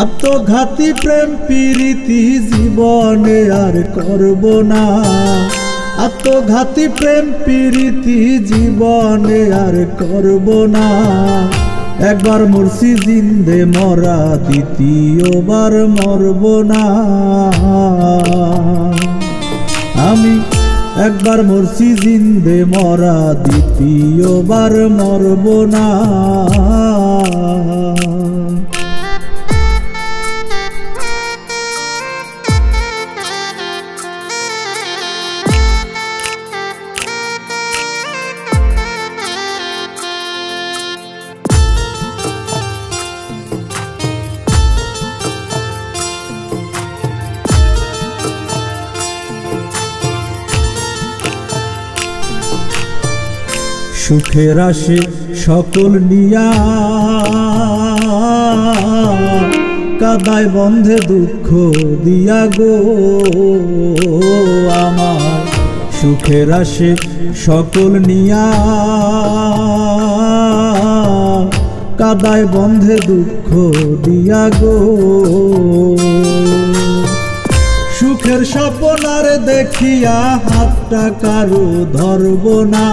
আত্মঘাতী প্রেম প্রীতি জীবনে আর করব না। আত্মঘাতী প্রেম প্রীতি জীবনে আর করব না। একবার মরছি জিন্দে মরা, দ্বিতীয়বার মরব না। আমি একবার মরছি জিন্দে মরা, দ্বিতীয়বার মরব না। সুখের আসে সকল নিয়া, কাদায় বন্ধে দুঃখ দিয়া গো আমার। সুখের আসে সকল নিয়া, কাদায় বন্ধে দুঃখ দিয়া গো। সুখের স্বপ্নার দেখিয়া হাতটা কারো ধরব না।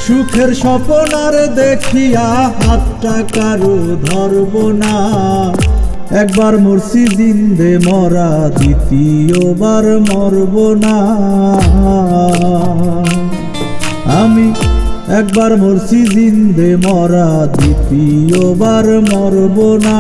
সুখের স্বপ্নার দেখিয়া হাতটা কারো ধরব না। একবার মরছি জিন্দে মরা, দ্বিতীয়বার মরব না। আমি একবার মরছি জিন্দে মরা, দ্বিতীয়বার মরব না।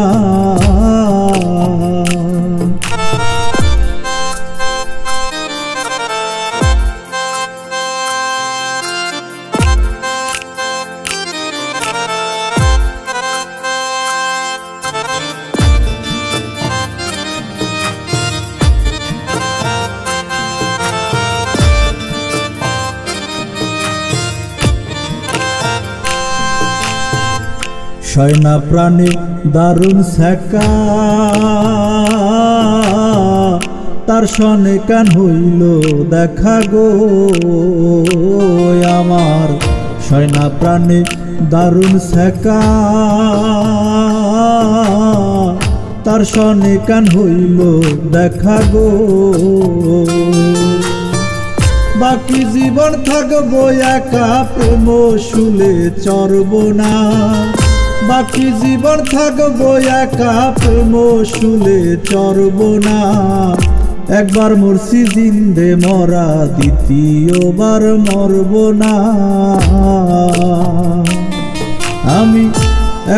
সয়না প্রাণে দারুণ সেকা, তার সনে কান হইল দেখা গো আমার। সয়না প্রাণে দারুণ সেকা, তার সনে কান হইল দেখা গো। বাকি জীবন থাকবো একা, প্রেম শুলে চরব না। বাকি জীবন থাকবো একা, প্রেম শুলে চরব না। একবার মরছি জিন্দে মরা, দ্বিতীয়বার মরব না। আমি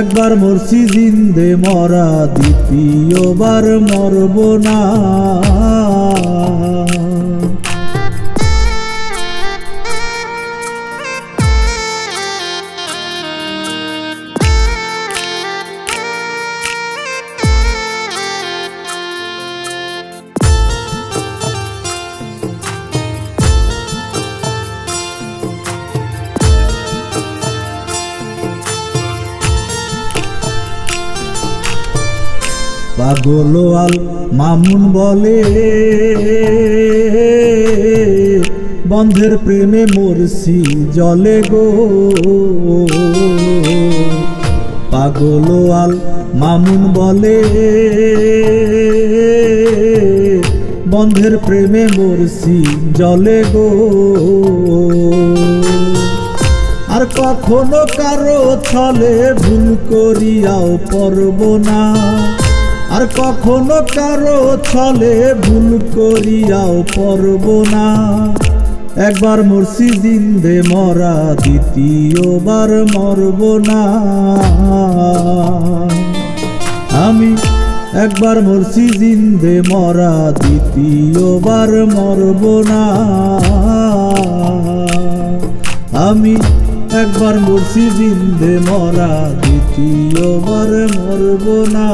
একবার মরছি জিন্দে মরা, দ্বিতীয়বার মরব না। পাগল আল মামুন বলে, বন্ধের প্রেমে মরছি জলে গো। পাগল আল মামুন বলে, বন্ধের প্রেমে মরছি জলে গো। আর কখনো কারো ছলে ভুল করিয়াও পরব না। আর কখনো কারো ছলে ভুল করিয়াও পরব না। একবার মরছি জিন্দে মরা, দ্বিতীয়বার মরব না। আমি একবার মরছি জিন্দে মরা, দ্বিতীয়বার মরব না। আমি একবার মরছি জিন্দে মরা, দ্বিতীয়বার মরব না।